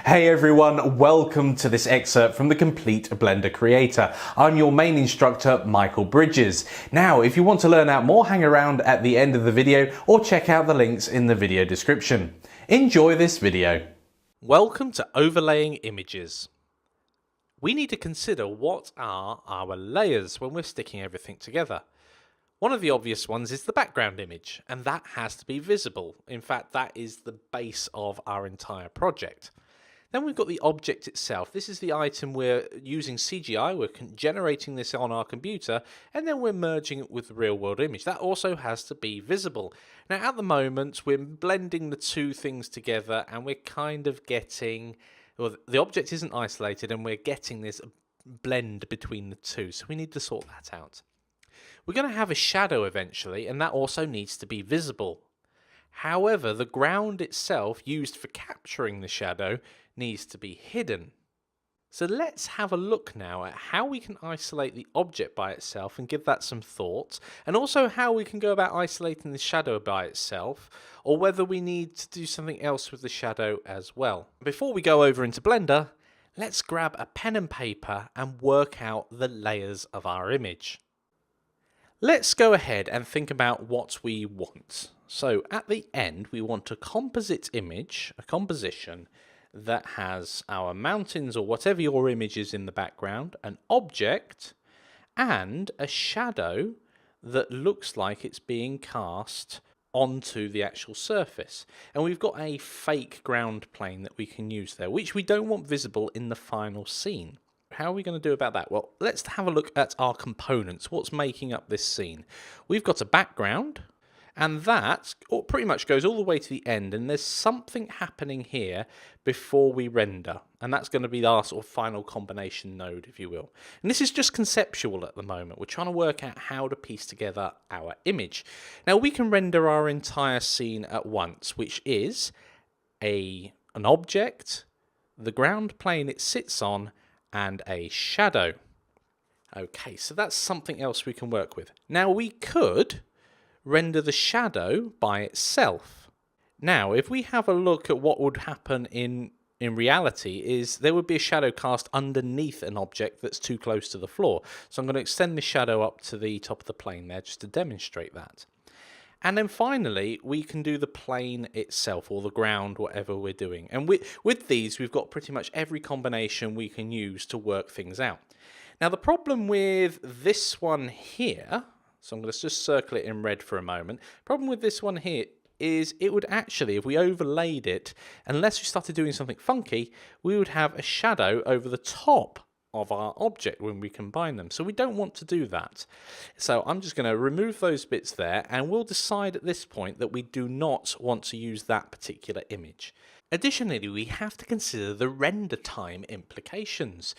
Hey everyone, welcome to this excerpt from the Complete Blender Creator. I'm your main instructor, Michael Bridges. Now, if you want to learn out more, hang around at the end of the video or check out the links in the video description. Enjoy this video. Welcome to Overlaying Images. We need to consider what are our layers when we're sticking everything together. One of the obvious ones is the background image, and that has to be visible. In fact, that is the base of our entire project. Then we've got the object itself. This is the item we're using CGI, we're generating this on our computer, and then we're merging it with the real-world image. That also has to be visible. Now, at the moment, we're blending the two things together, and we're kind of getting... Well, the object isn't isolated, and we're getting this blend between the two, so we need to sort that out. We're going to have a shadow eventually, and that also needs to be visible. However, the ground itself used for capturing the shadow needs to be hidden. So let's have a look now at how we can isolate the object by itself and give that some thought, and also how we can go about isolating the shadow by itself, or whether we need to do something else with the shadow as well. Before we go over into Blender, let's grab a pen and paper and work out the layers of our image. Let's go ahead and think about what we want. So at the end, we want a composite image, a composition that has our mountains or whatever your image is in the background, an object, and a shadow that looks like it's being cast onto the actual surface. And we've got a fake ground plane that we can use there, which we don't want visible in the final scene. How are we going to do about that? Well, let's have a look at our components. What's making up this scene? We've got a background, and that pretty much goes all the way to the end, and there's something happening here before we render, and that's going to be our sort of final combination node, if you will. And this is just conceptual at the moment. We're trying to work out how to piece together our image. Now, we can render our entire scene at once, which is an object, the ground plane it sits on, and a shadow. Okay, so that's something else we can work with. Now, we could render the shadow by itself. Now, if we have a look at what would happen in reality, is there would be a shadow cast underneath an object that's too close to the floor. So I'm going to extend the shadow up to the top of the plane there just to demonstrate that. And then finally, we can do the plane itself, or the ground, whatever we're doing. And with these, we've got pretty much every combination we can use to work things out. Now, the problem with this one here, so I'm going to just circle it in red for a moment. Problem with this one here is it would actually, if we overlaid it, unless we started doing something funky, we would have a shadow over the top of our object when we combine them. So we don't want to do that. So I'm just going to remove those bits there, and we'll decide at this point that we do not want to use that particular image. Additionally, we have to consider the render time implications.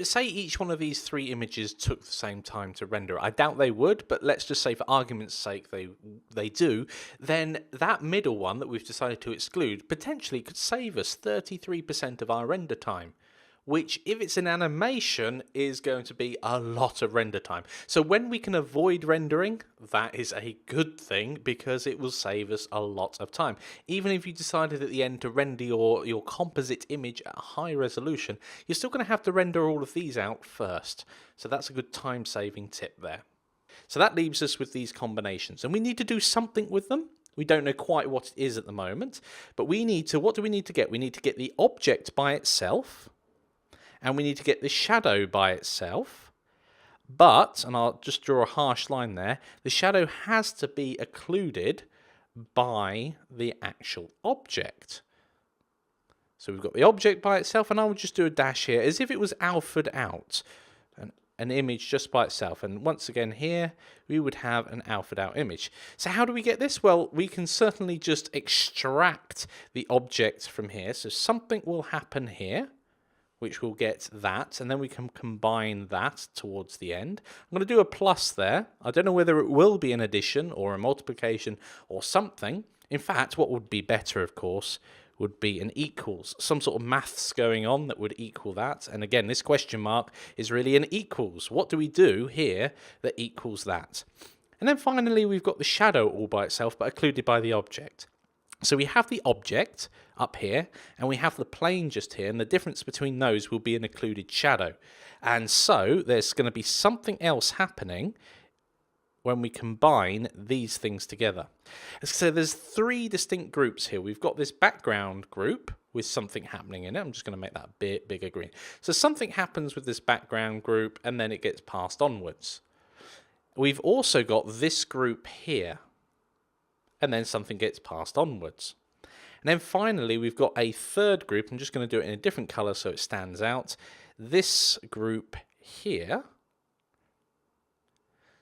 Say each one of these three images took the same time to render. I doubt they would, but let's just say for argument's sake they do. Then that middle one that we've decided to exclude potentially could save us 33% of our render time, which, if it's an animation, is going to be a lot of render time. So when we can avoid rendering, that is a good thing, because it will save us a lot of time. Even if you decided at the end to render your composite image at a high resolution, you're still going to have to render all of these out first. So that's a good time-saving tip there. So that leaves us with these combinations, and we need to do something with them. We don't know quite what it is at the moment, but we need to, what do we need to get? We need to get the object by itself, and we need to get the shadow by itself, but, and I'll just draw a harsh line there, the shadow has to be occluded by the actual object. So we've got the object by itself, and I would just do a dash here as if it was alphaed out, an image just by itself. And once again here, we would have an alphaed out image. So how do we get this? Well, we can certainly just extract the object from here. So something will happen here, which will get that, and then we can combine that towards the end. I'm going to do a plus there. I don't know whether it will be an addition or a multiplication or something. In fact, what would be better, of course, would be an equals, some sort of maths going on that would equal that. And again, this question mark is really an equals. What do we do here that equals that? And then finally, we've got the shadow all by itself, but occluded by the object. So we have the object up here, and we have the plane just here, and the difference between those will be an occluded shadow. And so there's going to be something else happening when we combine these things together. So there's 3 distinct groups here. We've got this background group with something happening in it. I'm just going to make that a bit bigger green. So something happens with this background group, and then it gets passed onwards. We've also got this group here, and then something gets passed onwards. And then finally, we've got a third group. I'm just going to do it in a different color so it stands out. This group here.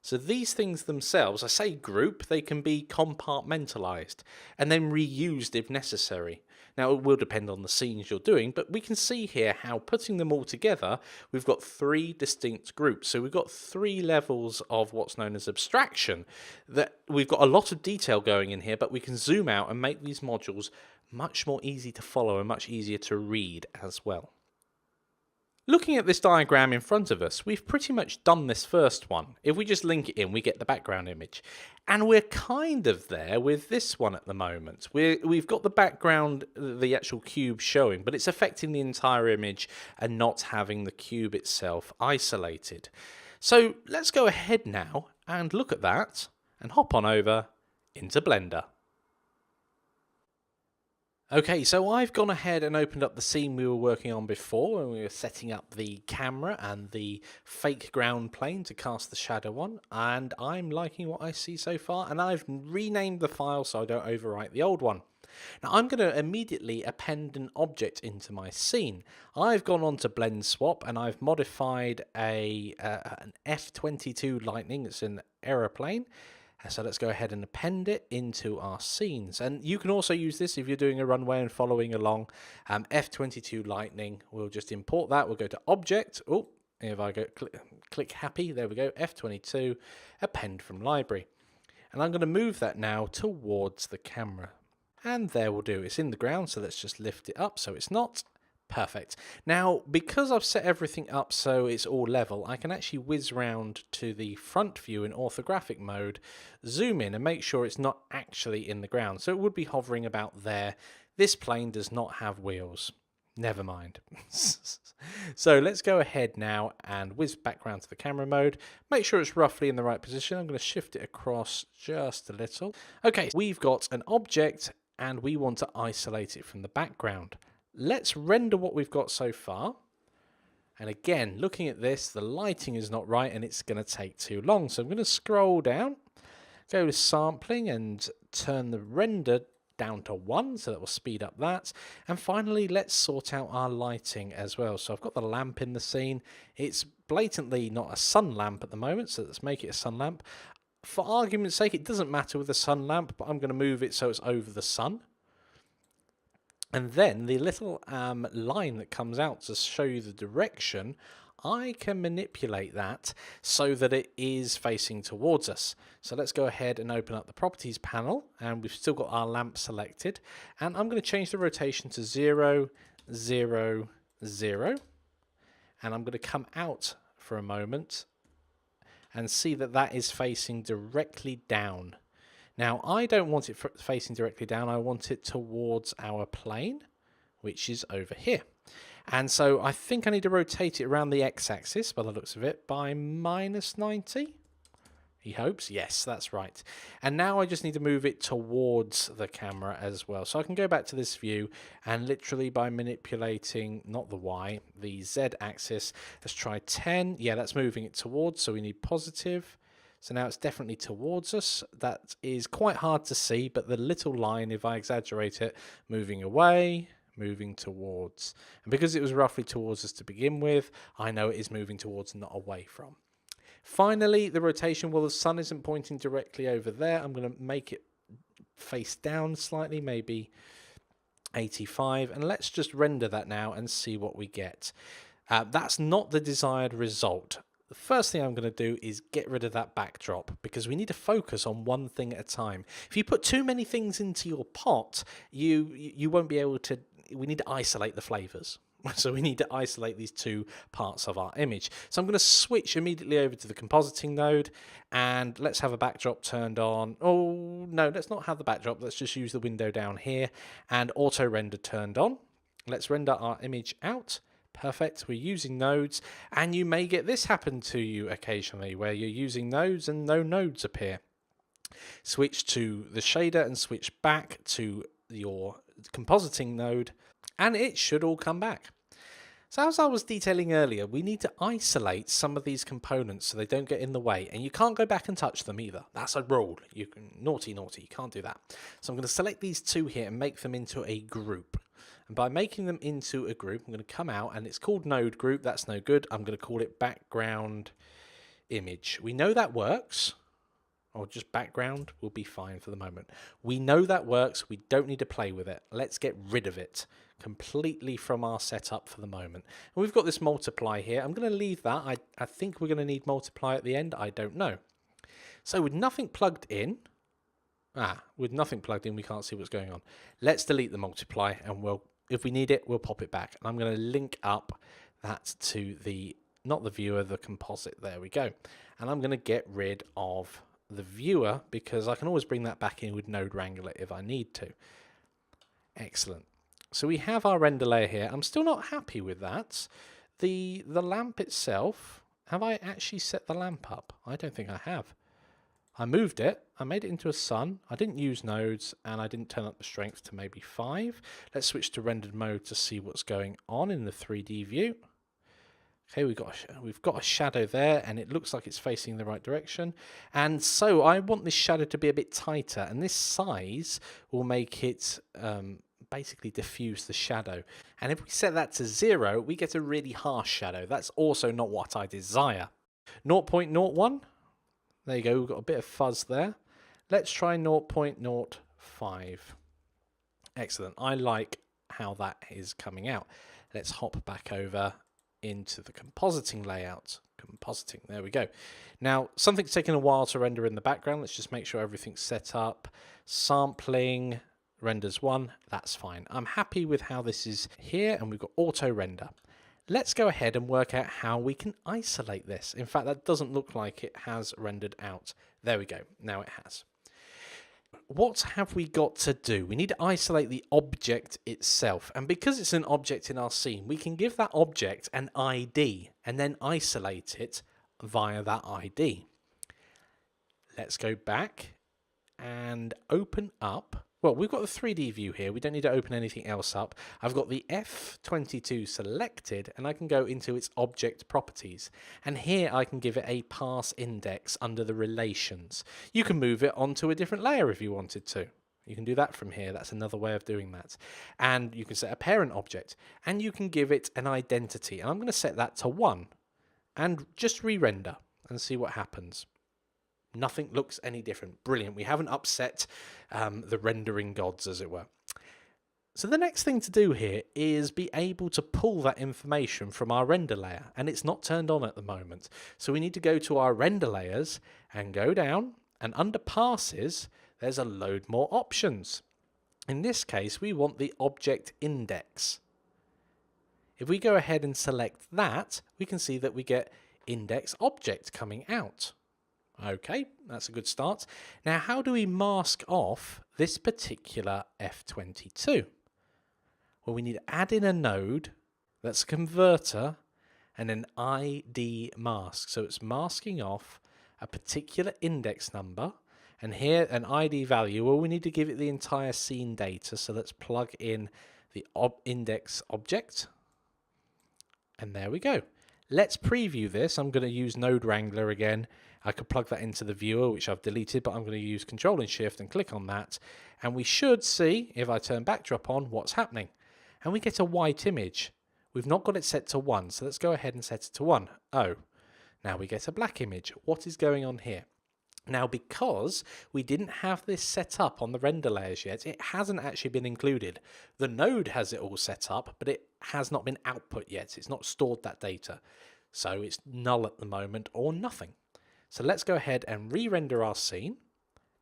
So these things themselves, I say group, they can be compartmentalized and then reused if necessary. Now, it will depend on the scenes you're doing, but we can see here how putting them all together, we've got 3 distinct groups. So we've got 3 levels of what's known as abstraction. That we've got a lot of detail going in here, but we can zoom out and make these modules much more easy to follow and much easier to read as well. Looking at this diagram in front of us, we've pretty much done this first one. If we just link it in, we get the background image. And we're kind of there with this one at the moment. We've got the background, the actual cube showing, but it's affecting the entire image and not having the cube itself isolated. So let's go ahead now and look at that and hop on over into Blender. Okay, so I've gone ahead and opened up the scene we were working on before when we were setting up the camera and the fake ground plane to cast the shadow on, and I'm liking what I see so far, and I've renamed the file so I don't overwrite the old one. Now I'm going to immediately append an object into my scene. I've gone on to Blend Swap and I've modified an F-22 Lightning. It's an aeroplane. So let's go ahead and append it into our scenes. And you can also use this if you're doing a runway and following along. F-22 Lightning, we'll just import that. We'll go to Object. Oh, if I go click Happy, there we go. F-22, append from library. And I'm going to move that now towards the camera. And there we'll do. It's in the ground, so let's just lift it up so it's not. Perfect. Now, because I've set everything up so it's all level, I can actually whiz round to the front view in orthographic mode, zoom in and make sure it's not actually in the ground. So it would be hovering about there. This plane does not have wheels. Never mind. So let's go ahead now and whiz back round to the camera mode. Make sure it's roughly in the right position. I'm going to shift it across just a little. Okay, we've got an object and we want to isolate it from the background. Let's render what we've got so far. And again, looking at this, the lighting is not right and it's going to take too long. So I'm going to scroll down, go to sampling and turn the render down to 1. So that will speed up that. And finally, let's sort out our lighting as well. So I've got the lamp in the scene. It's blatantly not a sun lamp at the moment. So let's make it a sun lamp. For argument's sake, it doesn't matter with a sun lamp, but I'm going to move it so it's over the sun. And then the little line that comes out to show you the direction, I can manipulate that so that it is facing towards us. So let's go ahead and open up the properties panel, and we've still got our lamp selected. And I'm going to change the rotation to 0, 0, 0. And I'm going to come out for a moment and see that that is facing directly down. Now, I don't want it facing directly down. I want it towards our plane, which is over here. And so I think I need to rotate it around the x-axis, by the looks of it, by -90. He hopes. Yes, that's right. And now I just need to move it towards the camera as well. So I can go back to this view and literally by manipulating, not the Y, the Z-axis, let's try 10. Yeah, that's moving it towards, so we need positive. So now it's definitely towards us. That is quite hard to see, but the little line, if I exaggerate it, moving away, moving towards. And because it was roughly towards us to begin with, I know it is moving towards, not away from. Finally, the rotation, well, the sun isn't pointing directly over there. I'm going to make it face down slightly, maybe 85. And let's just render that now and see what we get. That's not the desired result. The first thing I'm going to do is get rid of that backdrop because we need to focus on one thing at a time. If you put too many things into your pot, you won't be able to. We need to isolate the flavors. So we need to isolate these two parts of our image. So I'm going to switch immediately over to the compositing node, and let's have a backdrop turned on. Oh, no, let's not have the backdrop. Let's just use the window down here, and auto render turned on. Let's render our image out. Perfect. We're using nodes, and you may get this happen to you occasionally where you're using nodes and no nodes appear. Switch to the shader and switch back to your compositing node, and it should all come back. So as I was detailing earlier, we need to isolate some of these components so they don't get in the way, and you can't go back and touch them either. That's a rule. You can naughty, you can't do that. So I'm going to select these two here and make them into a group. And by making them into a group, I'm going to come out, and it's called node group. That's no good. I'm going to call it background image. We know that works. Or just background will be fine for the moment. We know that works. We don't need to play with it. Let's get rid of it completely from our setup for the moment. And we've got this multiply here. I'm going to leave that. I think we're going to need multiply at the end. I don't know. So with nothing plugged in, we can't see what's going on. Let's delete the multiply, and if we need it, we'll pop it back. And I'm going to link up that to not the viewer, the composite. There we go. And I'm going to get rid of the viewer, because I can always bring that back in with Node Wrangler if I need to. Excellent. So we have our render layer here. I'm still not happy with that. The lamp itself, have I actually set the lamp up? I don't think I have. I moved it. I made it into a sun. I didn't use nodes, and I didn't turn up the strength to maybe 5. Let's switch to rendered mode to see what's going on in the 3D view. Okay, we've got a shadow there, and it looks like it's facing the right direction. And so I want this shadow to be a bit tighter, and this size will make it basically diffuse the shadow. And if we set that to 0, we get a really harsh shadow. That's also not what I desire. 0.01. There you go, we've got a bit of fuzz there. Let's try 0.05. Excellent. I like how that is coming out. Let's hop back over into the compositing layout. Compositing, there we go. Now, something's taking a while to render in the background. Let's just make sure everything's set up. Sampling, renders 1, that's fine. I'm happy with how this is here, and we've got auto render. Let's go ahead and work out how we can isolate this. In fact, that doesn't look like it has rendered out. There we go, now it has. What have we got to do? We need to isolate the object itself. And because it's an object in our scene, we can give that object an ID and then isolate it via that ID. Let's go back and open up. Well, we've got the 3D view here. We don't need to open anything else up. I've got the F22 selected, and I can go into its object properties. And here I can give it a parse index under the relations. You can move it onto a different layer if you wanted to. You can do that from here. That's another way of doing that. And you can set a parent object, and you can give it an identity. And I'm going to set that to 1 and just re-render and see what happens. Nothing looks any different. Brilliant. We haven't upset the rendering gods, as it were. So the next thing to do here is be able to pull that information from our render layer, and it's not turned on at the moment. So we need to go to our render layers and go down, and under passes, there's a load more options. In this case, we want the object index. If we go ahead and select that, we can see that we get index object coming out. Okay, that's a good start. Now, how do we mask off this particular F22? Well, we need to add in a node that's a converter and an ID mask. So it's masking off a particular index number, and here an ID value. Well, we need to give it the entire scene data. So let's plug in the index object, and there we go. Let's preview this. I'm going to use Node Wrangler again. I could plug that into the viewer, which I've deleted, but I'm going to use Control and Shift and click on that. And we should see, if I turn backdrop on, what's happening. And we get a white image. We've not got it set to 1, so let's go ahead and set it to 1. Oh, now we get a black image. What is going on here? Now, because we didn't have this set up on the render layers yet, it hasn't actually been included. The node has it all set up, but it has not been output yet. It's not stored that data. So it's null at the moment, or nothing. So let's go ahead and re-render our scene.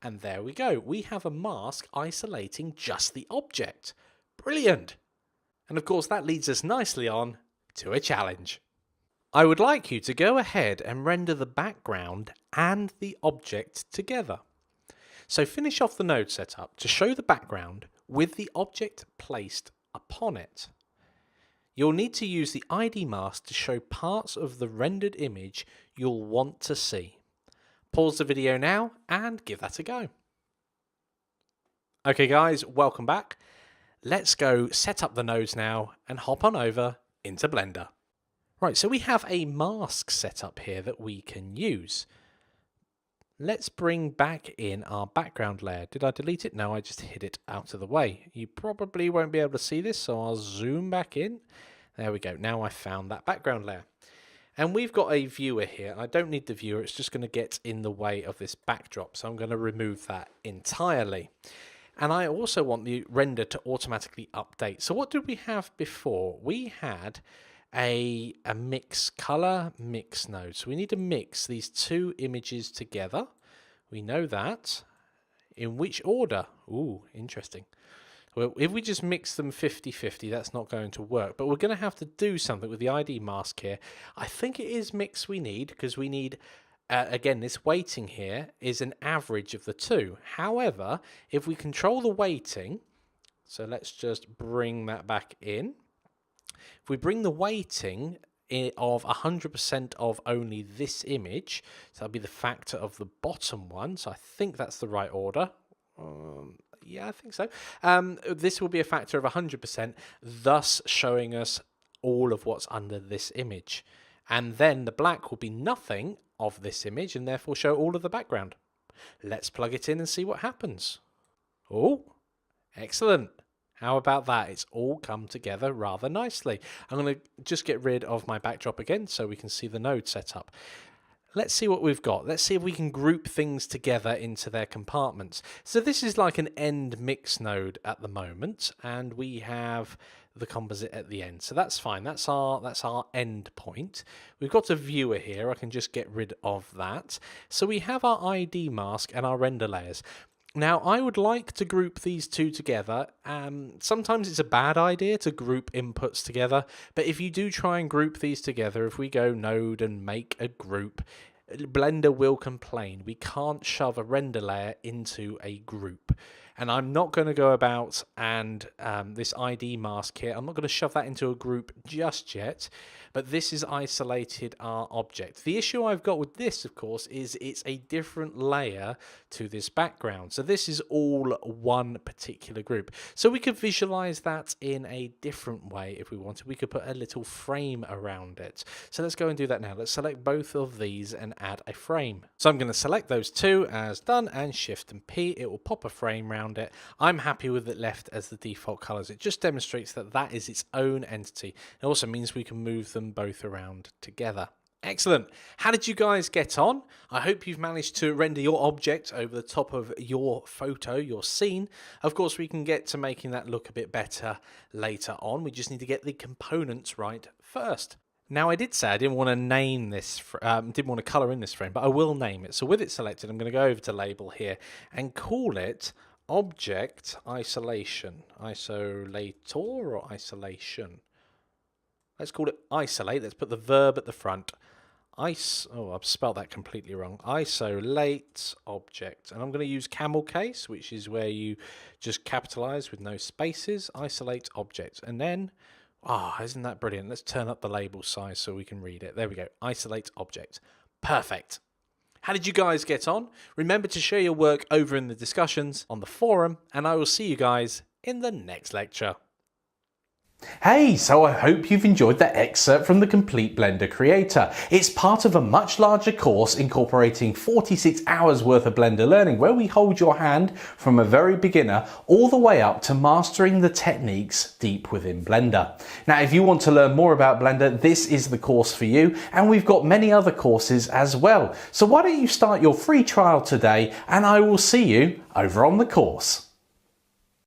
And there we go. We have a mask isolating just the object. Brilliant. And of course that leads us nicely on to a challenge. I would like you to go ahead and render the background and the object together. So finish off the node setup to show the background with the object placed upon it. You'll need to use the ID mask to show parts of the rendered image you'll want to see. Pause the video now and give that a go. Okay guys, welcome back. Let's go set up the nodes now and hop on over into Blender. Right, so we have a mask set up here that we can use. Let's bring back in our background layer. Did I delete it? No, I just hid it out of the way. You probably won't be able to see this, so I'll zoom back in. There we go. Now I found that background layer. And we've got a viewer here. I don't need the viewer. It's just going to get in the way of this backdrop. So I'm going to remove that entirely. And I also want the render to automatically update. So what did we have before? We had a mix color mix node. So we need to mix these two images together. We know that. In which order? Ooh, interesting. Well, if we just mix them 50-50, that's not going to work. But we're going to have to do something with the ID mask here. I think it is mix we need, because we need, again, this weighting here is an average of the two. However, if we control the weighting, so let's just bring that back in. If we bring the weighting of 100% of only this image, so that'll be the factor of the bottom one. So I think that's the right order. Yeah, I think so. This will be a factor of 100%, thus showing us all of what's under this image. And then the black will be nothing of this image and therefore show all of the background. Let's plug it in and see what happens. Oh, excellent. How about that? It's all come together rather nicely. I'm going to just get rid of my backdrop again so we can see the node set up. Let's see what we've got. Let's see if we can group things together into their compartments. So this is like an end mix node at the moment, and we have the composite at the end. So that's fine. That's our end point. We've got a viewer here. I can just get rid of that. So we have our ID mask and our render layers. Now, I would like to group these two together. Sometimes it's a bad idea to group inputs together, but if you do try and group these together, if we go node and make a group, Blender will complain. We can't shove a render layer into a group. And I'm not going to go about and this ID mask here, I'm not going to shove that into a group just yet, but this is isolated our object. The issue I've got with this, of course, is it's a different layer to this background. So this is all one particular group. So we could visualize that in a different way if we wanted. We could put a little frame around it. So let's go and do that now. Let's select both of these and add a frame. So I'm going to select those two as done and Shift and P. It will pop a frame around it. I'm happy with it left as the default colors. It just demonstrates that that is its own entity. It also means we can move them both around together. Excellent. How did you guys get on? I hope you've managed to render your object over the top of your photo, your scene. Of course, we can get to making that look a bit better later on. We just need to get the components right first. Now, I did say I didn't want to name this, didn't want to color in this frame, but I will name it. So with it selected, I'm going to go over to label here and call it Object Isolation. Isolator or isolation? Let's call it isolate. Let's put the verb at the front. Oh, I've spelled that completely wrong. Isolate object. And I'm going to use camel case, which is where you just capitalize with no spaces. Isolate object. And then, isn't that brilliant? Let's turn up the label size so we can read it. There we go. Isolate object. Perfect. How did you guys get on? Remember to share your work over in the discussions on the forum, and I will see you guys in the next lecture. Hey, so I hope you've enjoyed that excerpt from the Complete Blender Creator. It's part of a much larger course incorporating 46 hours worth of Blender learning, where we hold your hand from a very beginner all the way up to mastering the techniques deep within Blender. Now, if you want to learn more about Blender, this is the course for you, and we've got many other courses as well. So why don't you start your free trial today, and I will see you over on the course.